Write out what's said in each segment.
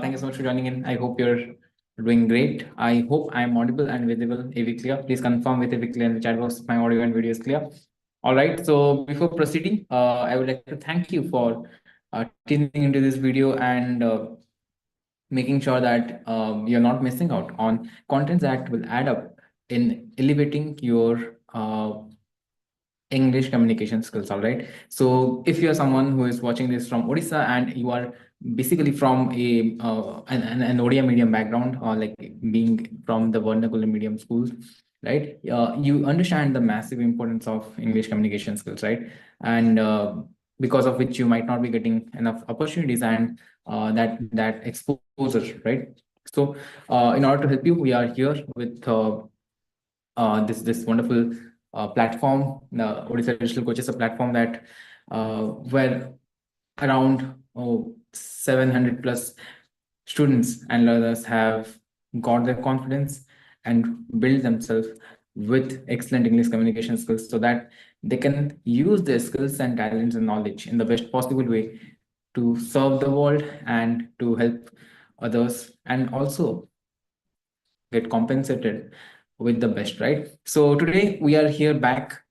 Thank you so much for joining in. I hope you're doing great. I hope I'm audible and visible. AV clear. Please confirm with AV clear in the chat box. My audio and video is clear. All right. So before proceeding, I would like to thank you for tuning into this video and making sure that you're not missing out on contents that will add up in elevating your English communication skills. All right. So if you are someone who is watching this from Odisha and you are basically from an Odia medium background, or like being from the vernacular medium schools, right? You understand the massive importance of English communication skills, right? And because of which you might not be getting enough opportunities and that exposure, right? So in order to help you, we are here with this wonderful platform. The Odisha Digital Coach is a platform that where around 700 plus students and learners have got their confidence and build themselves with excellent English communication skills so that they can use their skills and talents and knowledge in the best possible way to serve the world and to help others, and also get compensated with the best, right? So today we are here back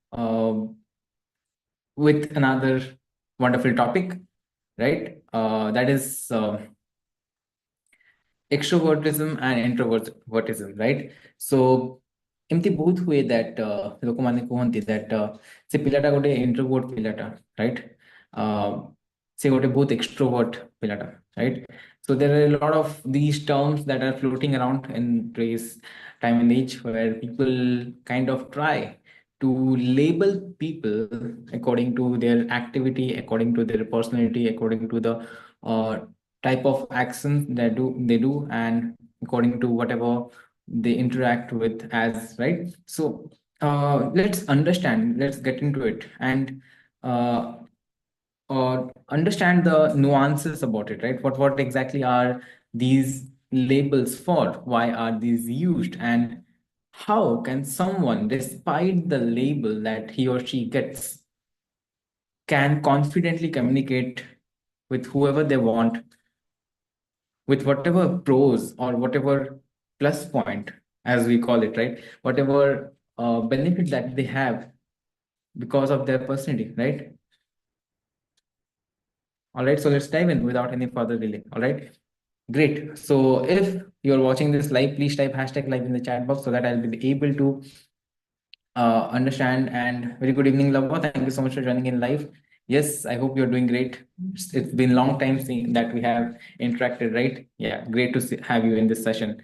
with another wonderful topic, right? That is extrovertism and introvertism, right? So एमती बहुत हुए that लोक माने कहती that से पिलाटा गोटे introvert पिलाटा, right? से गोटे बहुत extrovert पिलाटा, right? So there are a lot of these terms that are floating around in today's time and age where people kind of try to label people according to their activity, according to their personality, according to the type of actions they do, and according to whatever they interact with as, right? So let's get into it and understand the nuances about it, right? What exactly are these labels for? Why are these used? And how can someone, despite the label that he or she gets, can confidently communicate with whoever they want, with whatever pros or whatever plus point, as we call it, right? Whatever benefit that they have because of their personality, right? All right, so let's dive in without any further delay. All right, great. So if you're watching this live, please type hashtag live in the chat box so that I'll be able to understand. And very good evening, Lava. Thank you so much for joining in live. Yes, I hope you're doing great. It's been a long time that we have interacted, right? Yeah, great to have you in this session.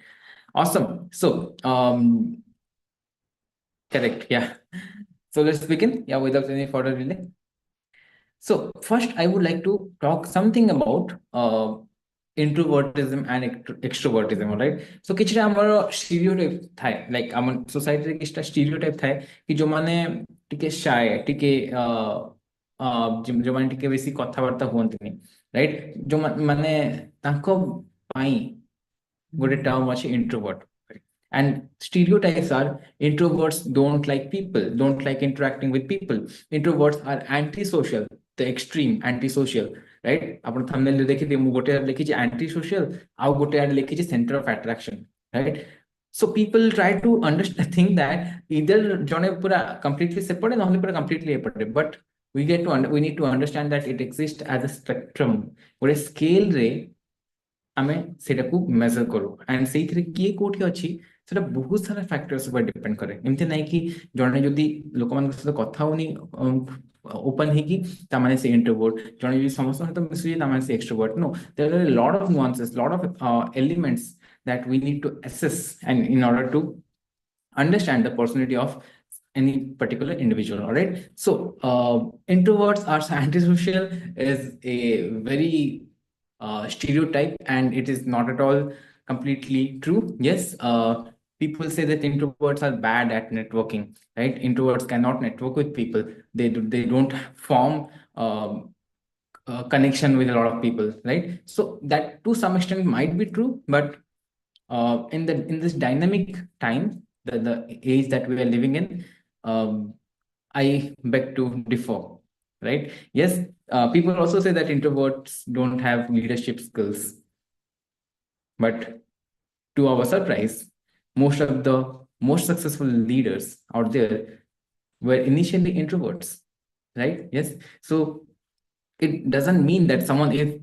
Awesome. So, correct. Yeah. So let's begin. Yeah, without any further delay. So first, I would like to talk something about introvertism and extrovertism, all right? So किछटा हमर stereotype थाए, like हमर society रे किछटा stereotype थाए कि जो माने टिके shy, टिके जो माने टिके बेसी कथाबार्ता हुअन्तिनी, right? जो माने तांको पाई गोटे term अछि introvert. And stereotypes are introverts don't like people, don't like interacting with people. Introverts are antisocial, the extreme antisocial, right? आपण thumbnail रे देखि मु गोटे आड लिखि antisocial, आउ गोटे आड लिखि center of attraction, right? So people try to understand, think that either जने पूरा completely separate नहले पूरा completely separate, but we need to understand that it exists as a spectrum, गोटे scale रे आमे सेटा को measure करू, and सेइथरे किए कोठी अछि सेटा बहुत सारा फैक्टर्स पर डिपेंड करे। एमते नै कि जने जदी लोक मान सहित कथा होनी ओपन है कि ता माने से इंट्रोवर्ट, जने जदी समस्त सहित मिसि ता माने से extrovert. No, there are a lot of nuances, lot of elements that we need to assess and in order to understand the personality of any particular individual. All right, so introverts are antisocial is a very stereotype, and it is not at all completely true. Yes, people say that introverts are bad at networking, right? Introverts cannot network with people. They don't form connection with a lot of people, right? So that to some extent might be true, but in this dynamic time, the age that we are living in, I beg to differ, right? Yes, people also say that introverts don't have leadership skills. But to our surprise, most of the most successful leaders out there were initially introverts, right? Yes. So it doesn't mean that someone, if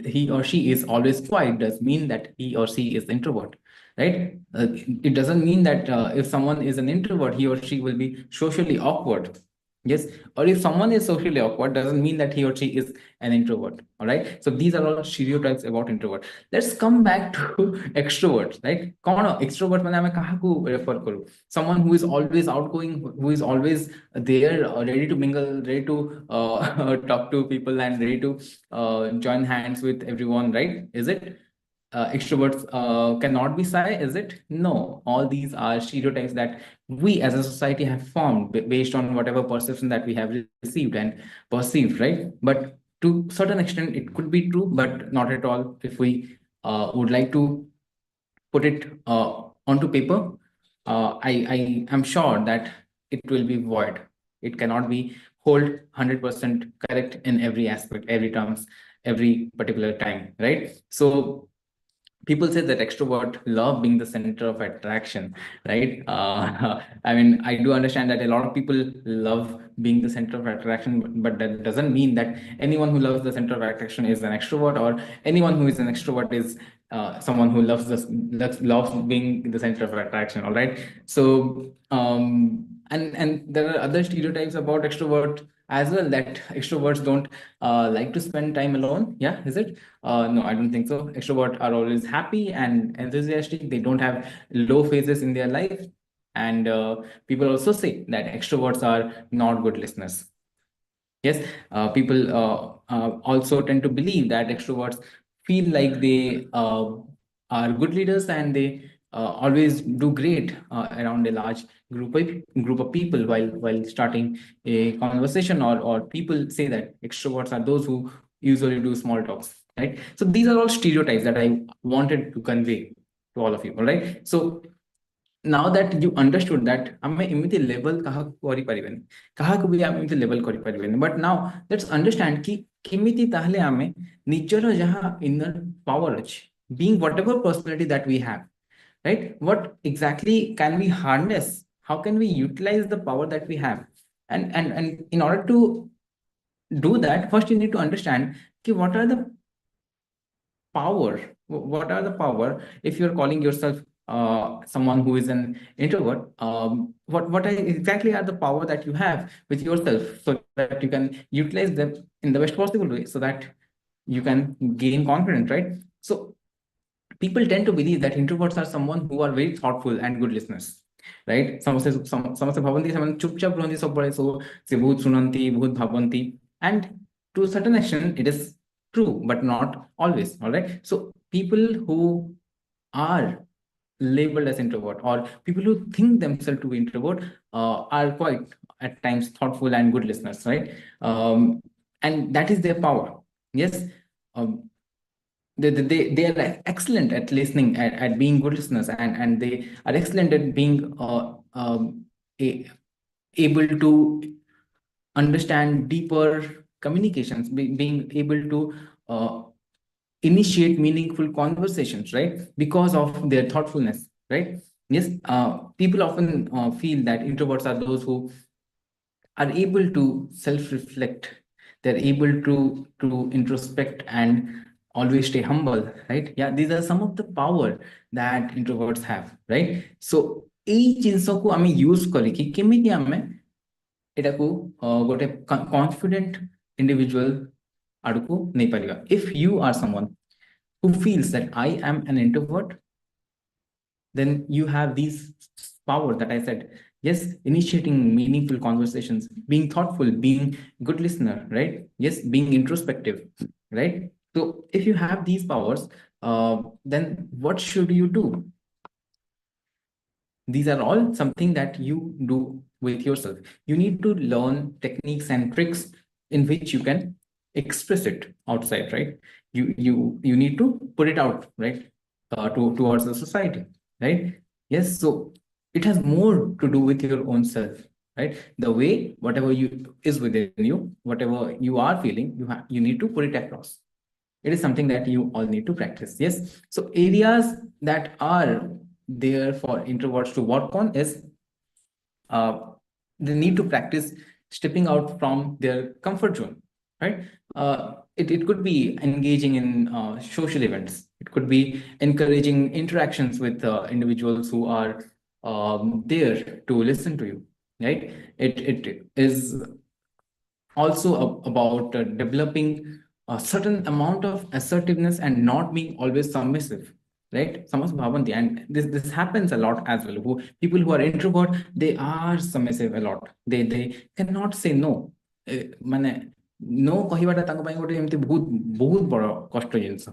he or she is always quiet, does mean that he or she is introvert, right? It doesn't mean that if someone is an introvert, he or she will be socially awkward. Yes. Or if someone is socially awkward, doesn't mean that he or she is an introvert. All right. So these are all stereotypes about introvert. Let's come back to extroverts, right? कौन extrovert मैंने हमें कहाँ को refer करूँ? Someone who is always outgoing, who is always there, ready to mingle, ready to talk to people, and ready to join hands with everyone, right? Is it? Extroverts cannot be shy, is it? No, all these are stereotypes that we as a society have formed based on whatever perception that we have received and perceived, right? But to certain extent, it could be true, but not at all. If we would like to put it onto paper, I am sure that it will be void. It cannot be hold 100% correct in every aspect, every terms, every particular time, right? So people say that extrovert love being the center of attraction, right? I mean, I do understand that a lot of people love being the center of attraction, but that doesn't mean that anyone who loves the center of attraction is an extrovert, or anyone who is an extrovert is someone who loves being the center of attraction. All right. So and there are other stereotypes about extrovert as well, that extroverts don't like to spend time alone. Yeah, is it? No, I don't think so. Extroverts are always happy and enthusiastic. They don't have low phases in their life. And people also say that extroverts are not good listeners. Yes, people also tend to believe that extroverts feel like they are good leaders, and they always do great around a large group of people while starting a conversation, or people say that extroverts are those who usually do small talks, right? So these are all stereotypes that I wanted to convey to all of you. All right. So now that you understood that ଆମେ ଏମିତି ଲେବଲ କାହାକୁ କରିପାରିବେନି, କାହାକୁ ବି ଆମେ ଏମିତି ଲେବଲ କରିପାରିବେନି, but now let's understand କି କେମିତି ତାହେଲେ ଆମେ ନିଜର ଯାହା inner power ଅଛି, being whatever personality that we have, right? What exactly can we harness? How can we utilize the power that we have? And in order to do that, first you need to understand ki what are the power, what are the power, if you're calling yourself someone who is an introvert, exactly are the power that you have with yourself, so that you can utilize them in the best possible way, so that you can gain confidence, right? So people tend to believe that introverts are someone who are very thoughtful and good listeners, right? ସମସ୍ତେ ଭାବନ୍ତି ସେମାନେ ଚୁପଚାପ ରୁହନ୍ତି ସବୁବେଳେ, so ସେ ବହୁତ ଶୁଣନ୍ତି, ବହୁତ ଭାବନ୍ତି, and to a certain extent it is true, but not always. All right. So people who are labeled as introvert, or people who think themselves to be introvert, are quite at times thoughtful and good listeners, right? And that is their power. Yes. um, they are excellent at listening, at being good listeners, and they are excellent at being able to understand deeper communications, being able to initiate meaningful conversations, right? Because of their thoughtfulness, right? Yes, people often feel that introverts are those who are able to self-reflect. They're able to introspect and always stay humble, right? Yeah, these are some of the power that introverts have, right? So এই ଜିନିଷକୁ ଆମେ use କରିକି କେମିତି ଆମେ ଏଟାକୁ ଗୋଟେ confident individual ଆଡକୁ ନେଇପାରିବା. If you are someone who feels that I am an introvert, then you have these power that I said. Yes, initiating meaningful conversations, being thoughtful, being good listener, right? Yes, being introspective, right? So if you have these powers, then what should you do? These are all something that you do with yourself. You need to learn techniques and tricks in which you can express it outside, right? You need to put it out, right? Towards the society, right? Yes. So it has more to do with your own self, right? The way whatever you is within you, whatever you are feeling, you need to put it across. it is something that you all need to practice. Yes. So areas that are there for introverts to work on is uh, they need to practice stepping out from their comfort zone, right? It could be engaging in social events. It could be encouraging interactions with individuals who are there to listen to you, right? It is also about developing a certain amount of assertiveness and not being always submissive, right? Samas bhavanti, and this happens a lot as well. People who are introvert, they are submissive a lot. They cannot say no. ମାନେ no କହିବାଟା ତାଙ୍କ ପାଇଁ ଗୋଟେ ଏମିତି ବହୁତ ବହୁତ ବଡ଼ କଷ୍ଟ ଜିନିଷ.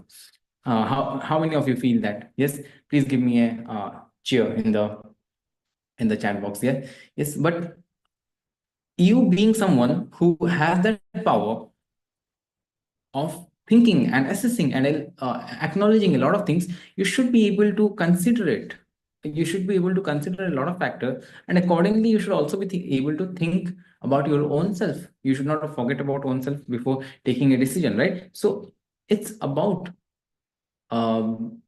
How many of you feel that? Yes, please give me a cheer in the chat box. Yeah, yes, but you being someone who has that power of thinking and assessing and acknowledging a lot of things, you should be able to consider it. You should be able to consider a lot of factors, and accordingly, you should also be able to think about your own self. You should not forget about oneself before taking a decision, right? So it's about um,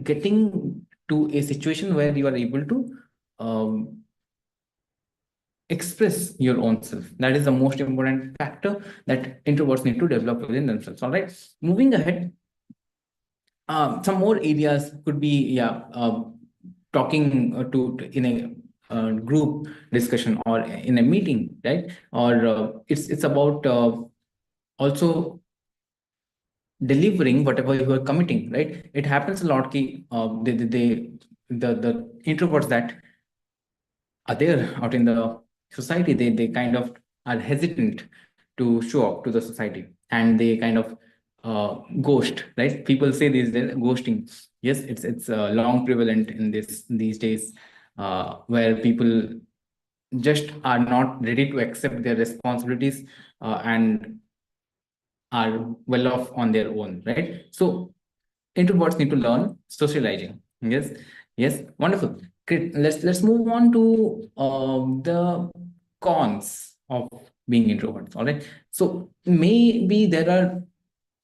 getting to a situation where you are able to um, express your own self. That is the most important factor that introverts need to develop within themselves. All right. Moving ahead, some more areas could be, yeah, talking in a group discussion or in a meeting, right? Or it's about also delivering whatever you are committing, right? It happens a lot. The introverts that are there out in the society, they kind of are hesitant to show up to the society, and they kind of ghost, right? People say these days ghosting. Yes, it's long prevalent in these days, where people just are not ready to accept their responsibilities and are well off on their own, right? So introverts need to learn socializing. Yes, yes, wonderful. Great. Let's move on to the cons of being introverts. All right. So maybe there are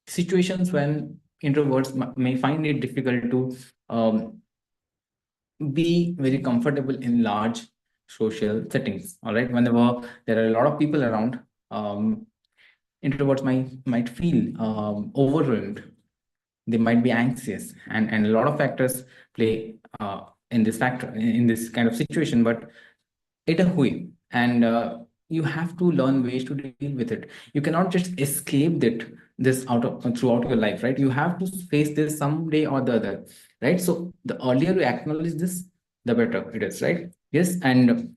situations when introverts may find it difficult to be very comfortable in large social settings. All right. Whenever there are a lot of people around, introverts might feel overwhelmed. They might be anxious, and a lot of factors play in this kind of situation. But it a hui, and you have to learn ways to deal with it. You cannot just escape this out of throughout your life, right? You have to face this someday or the other, right? So the earlier you acknowledge this, the better it is, right? Yes. And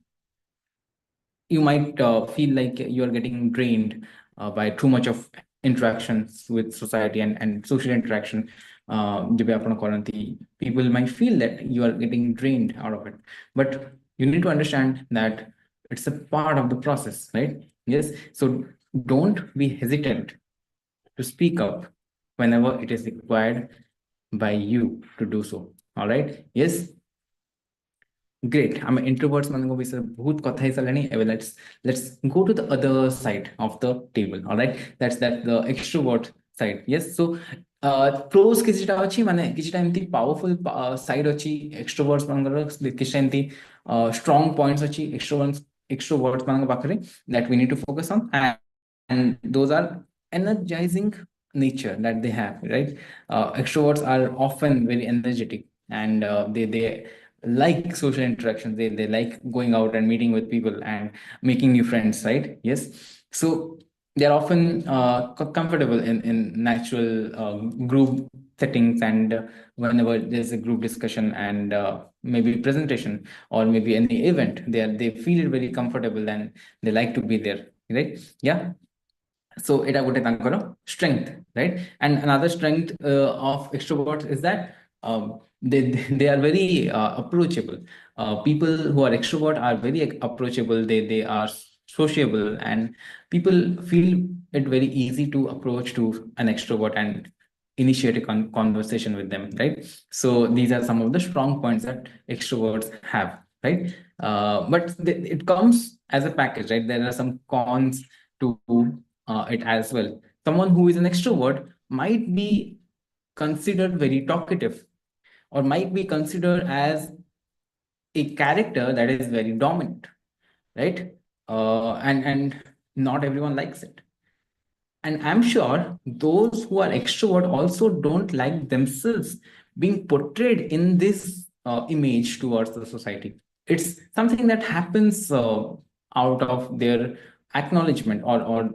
you might feel like you are getting drained by too much of interactions with society and social interaction. People might feel that you are getting drained out of it, but you need to understand that it's a part of the process, right? Yes. So don't be hesitant to speak up whenever it is required by you to do so. All right. Yes. Great. I'm introverts mango bisa bahut kotha hisalani. Let's go to the other side of the table. All right. That's the extrovert side. Yes. So pros किछटा अछि माने किछटा एमती powerful side अछि extroverts mango किछटा एमती strong points अछि extroverts mango पाखरे that we need to focus on, and those are energizing nature that they have, right? Extroverts are often very energetic, and they like social interactions. They like going out and meeting with people and making new friends, right? Yes. So they're often comfortable in natural group settings, and whenever there's a group discussion and maybe presentation or maybe any event, they feel very comfortable and they like to be there, right? Yeah. So it would strength, right? And another strength of extroverts is that they are very approachable. People who are extrovert are very approachable. They are sociable, and people feel it very easy to approach to an extrovert and initiate a conversation with them, right? So these are some of the strong points that extroverts have, right? But it comes as a package, right? There are some cons to it as well. Someone who is an extrovert might be considered very talkative, or might be considered as a character that is very dominant, right? And not everyone likes it. And I'm sure those who are extrovert also don't like themselves being portrayed in this image towards the society. It's something that happens out of their acknowledgement, or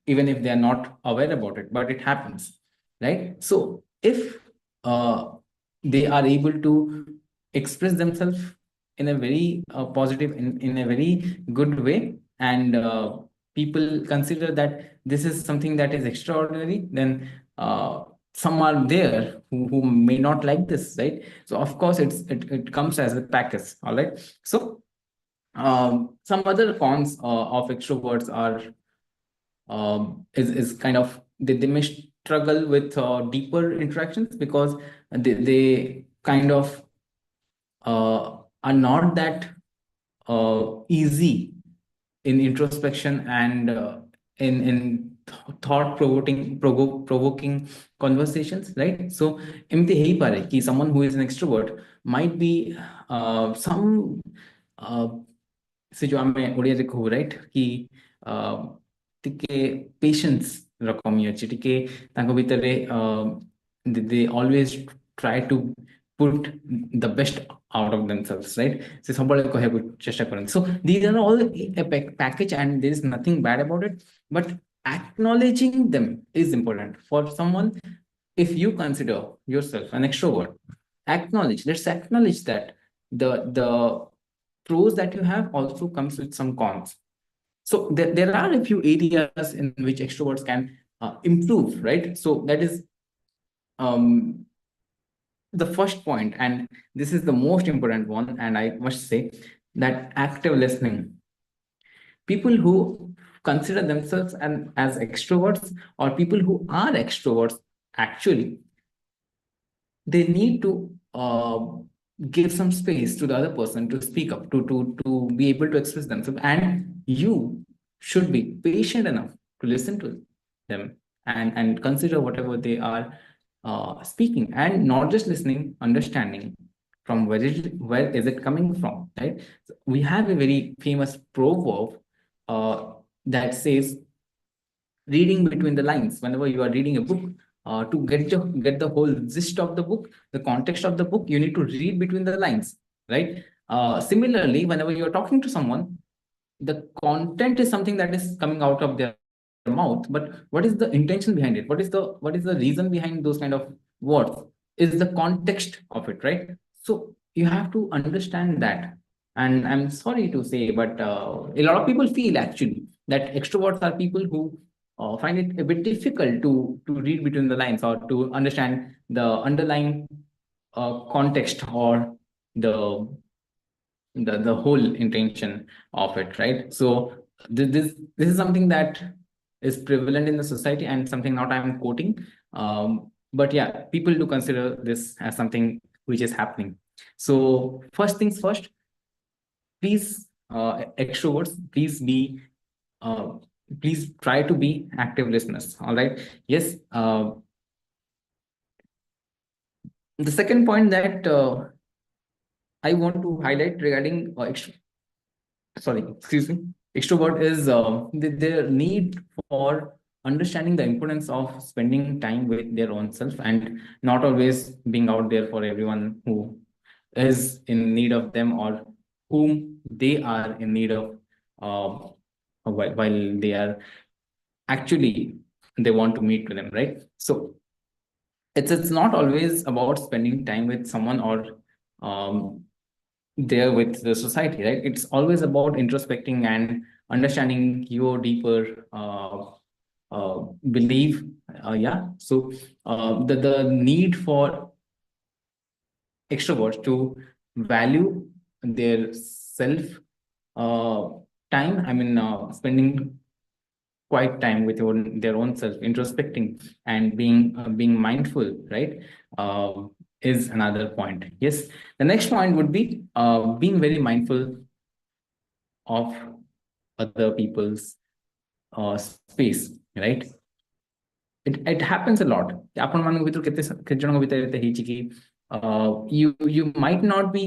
even if they are not aware about it, but it happens, right? So if uh, they are able to express themselves in a very positive, in a very good way, and people consider that this is something that is extraordinary, then some are there who may not like this, right? So of course it comes as a package, all right? So some other cons of extroverts are is kind of they may struggle with deeper interactions, because they kind of are not that easy in introspection and in thought provoking conversations, right? So एमती है ही पारे कि someone who is an extrovert might be some से जो आमे ओडिया रे कहू, right, कि ଟିକେ patience ରକମୀ ଅଛି, ଟିକେ ତାଙ୍କ ଭିତରେ they always try to put the best out of themselves, right? So ସବୁବେଳେ କହିବାକୁ ଚେଷ୍ଟା କରନ୍ତି. So these are all a package, and there is nothing bad about it, but acknowledging them is important for someone. If you consider yourself an extrovert, let's acknowledge that the pros that you have also comes with some cons. So there are a few areas in which extroverts can improve, right? So that is um, the first point, and this is the most important one, and I must say that active listening. People who consider themselves as extroverts, or people who are extroverts, actually they need to give some space to the other person to speak up, to be able to express themselves, and you should be patient enough to listen to them and consider whatever they are speaking, and not just listening, understanding from where is it coming from, right? So we have a very famous proverb that says, reading between the lines. Whenever you are reading a book, to get the whole gist of the book, the context of the book, you need to read between the lines, right? Similarly, whenever you are talking to someone, the content is something that is coming out of their mouth, but what is the intention behind it? What is the reason behind those kind of words? Is the context of it, right? So you have to understand that. And I'm sorry to say, but a lot of people feel actually that extroverts are people who find it a bit difficult to read between the lines, or to understand the underlying context, or the the whole intention of it, right? So this is something that is prevalent in the society, and something not I'm quoting, but yeah, people do consider this as something which is happening. So first things first, please, extroverts, uh, please try to be active listeners, all right? Yes. The second point that I want to highlight regarding extrovert is their need for understanding the importance of spending time with their own self, and not always being out there for everyone who is in need of them, or whom they are in need of, while they are actually they want to meet with them, right? So it's not always about spending time with someone, or um, there with the society, right? It's always about introspecting and understanding your deeper belief. Yeah. So the need for extroverts to value their self uh, time. I mean, spending quiet time with their own self, introspecting and being mindful, right? Is another point. Yes. The next point would be being very mindful of other people's space, right? it happens a lot ଆପଣ ମାନଙ୍କ ଭିତରୁ କେତେ ଜଣଙ୍କ ଭିତରେ ଏତେ ହେଇଛି କି you might not be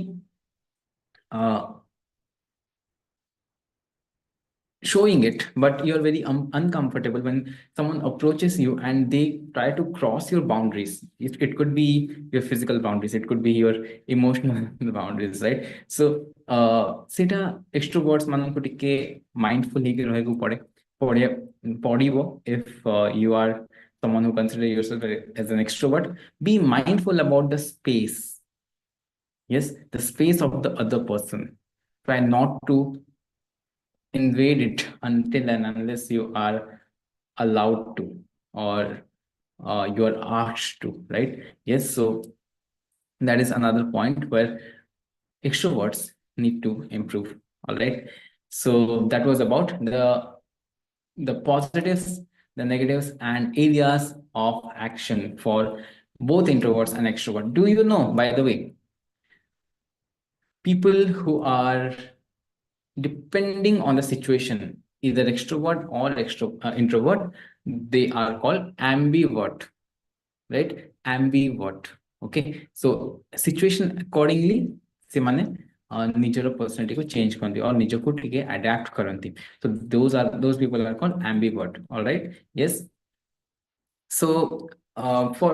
showing it, but you're very uncomfortable when someone approaches you and they try to cross your boundaries. It could be your physical boundaries, it could be your emotional boundaries, right? So ସେଟା extroverts ମାନଙ୍କୁ ଟିକେ mindful ହେଇକି ରହିବାକୁ ପଡିବ if you are someone who consider yourself as an extrovert. Be mindful about the space, yes, the space of the other person. Try not to invade it until and unless you are allowed to, or you are asked to, right? Yes, so that is another point where extroverts need to improve. All right, so that was about the positives, the negatives, and areas of action for both introverts and extroverts. Do you know, by the way, people who are depending on the situation, either extrovert or introvert, they are called ambivert, right? Ambivert. Okay, so situation accordingly ସେମାନେ ନିଜର personality को change କରନ୍ତି और ନିଜକୁ ଟିକେ adapt କରନ୍ତି. So those people are called ambivert. All right, yes. So for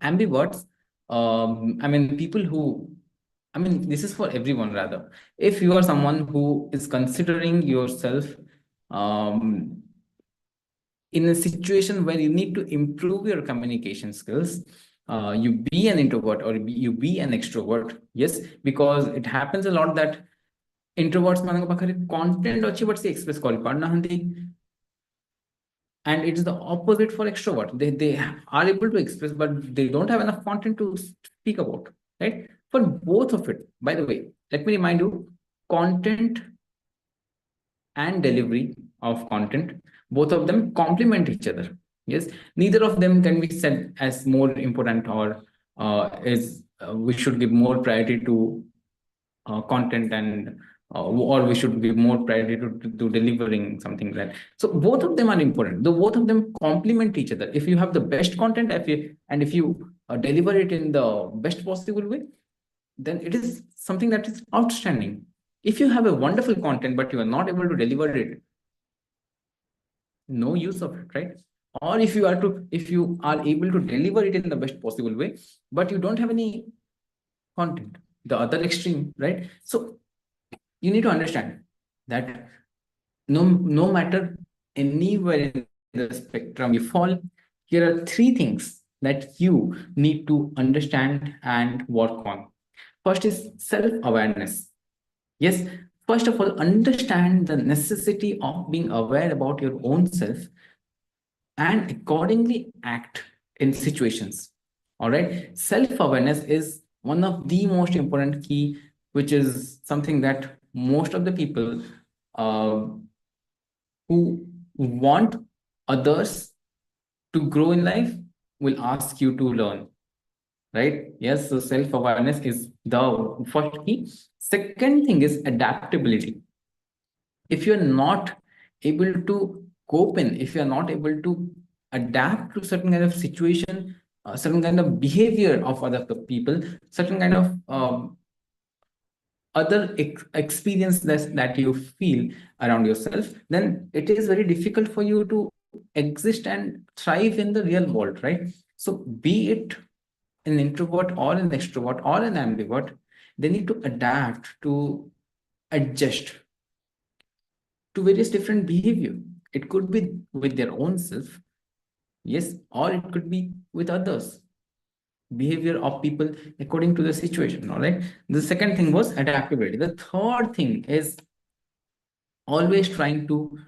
ambiverts, I mean people who, I mean, this is for everyone rather. If you are someone who is considering yourself um, in a situation where you need to improve your communication skills, you be an introvert or you be an extrovert, yes, because it happens a lot that introverts ମାନଙ୍କ ପାଖରେ content ଅଛି but ସେ express କରିପାରୁନାହାନ୍ତି, and it is the opposite for extrovert. They are able to express but they don't have enough content to speak about, right? For both of it, by the way, let me remind you, content and delivery of content, both of them complement each other. Yes, neither of them can be said as more important or we should give more priority to content, and or we should give more priority to delivering something like that. So both of them are important, though both of them complement each other. If you have the best content, if you deliver it in the best possible way, then it is something that is outstanding. If you have a wonderful content but you are not able to deliver it, no use of it, right? Or if you are able to deliver it in the best possible way but you don't have any content, the other extreme, right? So you need to understand that no matter anywhere in the spectrum you fall, here are three things that you need to understand and work on. First is self-awareness. Yes, first of all, understand the necessity of being aware about your own self and accordingly act in situations. All right, self-awareness is one of the most important key, which is something that most of the people who want others to grow in life will ask you to learn, right? Yes, so self-awareness is the first key. Second thing is adaptability. If you're not able to cope in, if you're not able to adapt to certain kind of situation, certain kind of behavior of other people, certain kind of other experience that you feel around yourself, then it is very difficult for you to exist and thrive in the real world, right? So be it an introvert or an extrovert or an ambivert, they need to adapt to adjust to various different behavior. It could be with their own self, yes, or it could be with others, behavior of people according to the situation. All right, the second thing was adaptability. The third thing is always trying to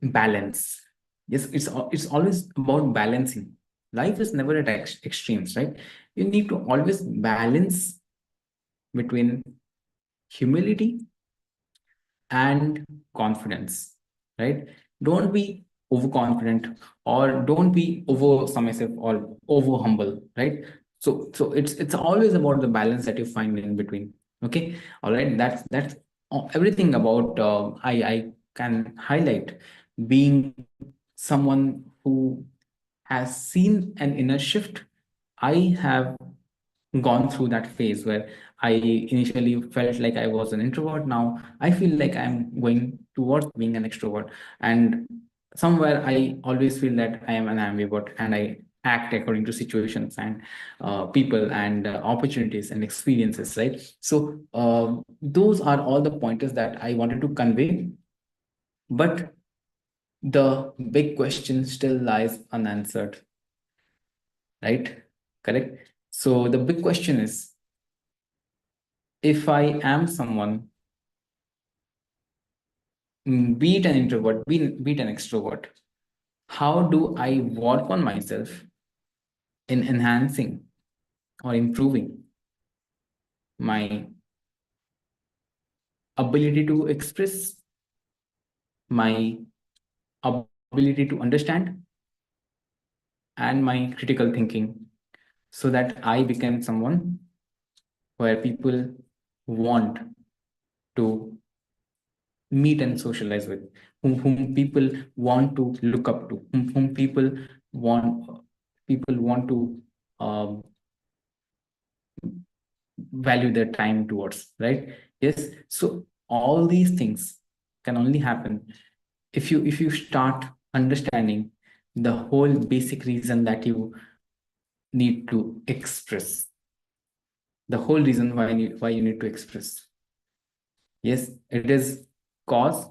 balance. Yes, it's always about balancing. Life is never at extremes, right? You need to always balance between humility and confidence, right? Don't be overconfident or don't be over submissive or over humble, right? So it's always about the balance that you find in between. Okay, all right, that's everything about I can highlight being someone who has seen an inner shift. I have gone through that phase where I initially felt like I was an introvert. Now I feel like I'm going towards being an extrovert. And somewhere I always feel that I am an ambivert and I act according to situations and people and opportunities and experiences, right? So those are all the pointers that I wanted to convey. But the big question still lies unanswered, right? Correct. So the big question is, if I am someone, be it an introvert, be it an extrovert, how do I work on myself in enhancing or improving my ability to express, my ability to understand, and my critical thinking, so that I become someone where people want to meet and socialize with, whom people want to look up to, whom people want to um, value their time towards, right? Yes. So all these things can only happen if you start understanding the whole basic reason that you need to express, the whole reason why you need to express. Yes, it is cause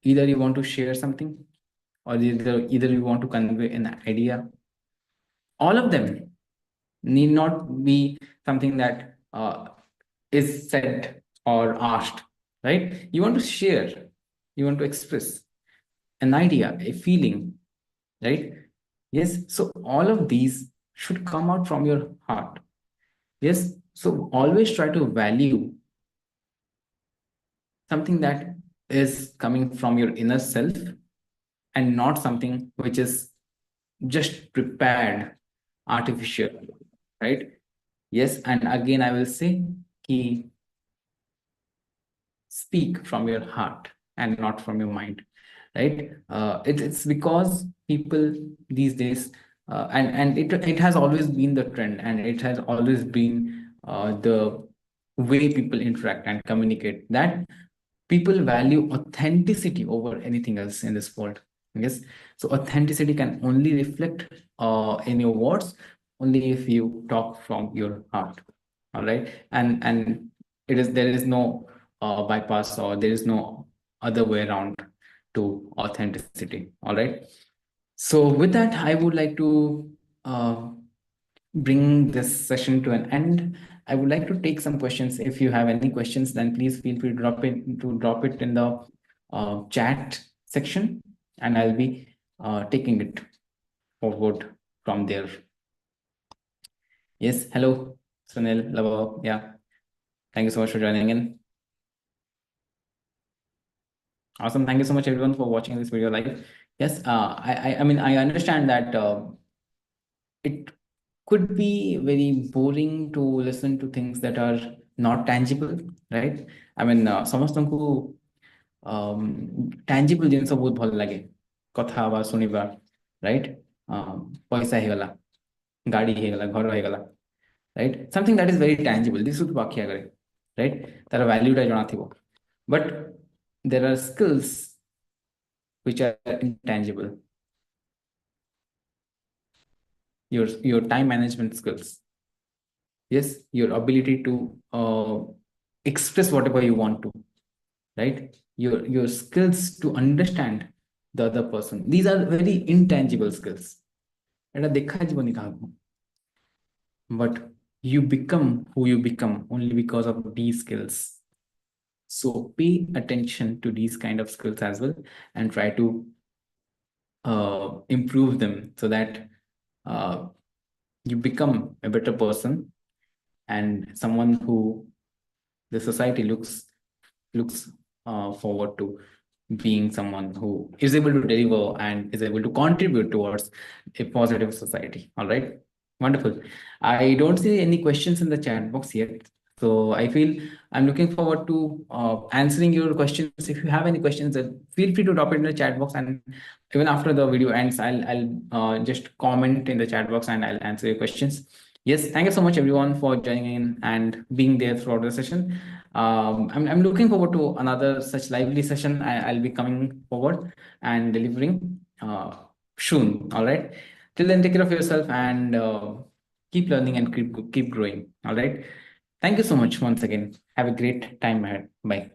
either you want to share something, or either you want to convey an idea. All of them need not be something that is said or asked, right? You want to share, you want to express an idea, a feeling, right? Yes. So all of these should come out from your heart. Yes. So always try to value something that is coming from your inner self, and not something which is just prepared, artificial, right? Yes. And again, I will say, key, speak from your heart and not from your mind, right? It's because people these days, and it has always been the trend, and it has always been the way people interact and communicate, that people value authenticity over anything else in this world. Yes. So authenticity can only reflect in your words only if you talk from your heart. All right. And there is no bypass, or there is no other way around to authenticity. All right. So with that, I would like to bring this session to an end. I would like to take some questions. If you have any questions, then please feel free to drop it in the chat section, and I'll be taking it forward from there. Yes, hello, Sunil, Lava. Yeah, thank you so much for joining in. Awesome. Thank you so much, everyone, for watching this video live. Yes, I mean, I understand that it could be very boring to listen to things that are not tangible, right? I mean, ସମସ୍ତଙ୍କୁ tangible ଜିନିଷ ବହୁତ ଭଲ ଲାଗେ, କଥା ହବା ଶୁଣିବା, right? ପଇସା ହେଇଗଲା, ଗାଡି ହେଇଗଲା, ଘର ହେଇଗଲା, right? Something that is very tangible, ଦିଶୁଥିବ ଆଖି ଆଗରେ, right? ତାର ଭ୍ୟାଲ୍ୟୁଟା ଜଣାଥିବ. But there are skills which are intangible. Your time management skills. Yes, your ability to express whatever you want to, right? Your skills to understand the other person. These are very intangible skills. But you become who you become only because of these skills. So pay attention to these kind of skills as well, and try to improve them, so that you become a better person, and someone who the society looks forward to being someone who is able to deliver and is able to contribute towards a positive society. All right, wonderful. I don't see any questions in the chat box yet, So I feel I'm looking forward to answering your questions. If you have any questions, feel free to drop it in the chat box. And even after the video ends, I'll just comment in the chat box and I'll answer your questions. Yes, thank you so much everyone for joining in and being there throughout the session. I'm looking forward to another such lively session. I'll be coming forward and delivering soon. All right. Till then, take care of yourself and keep learning and keep growing. All right. Thank you so much once again. Have a great time ahead. Bye.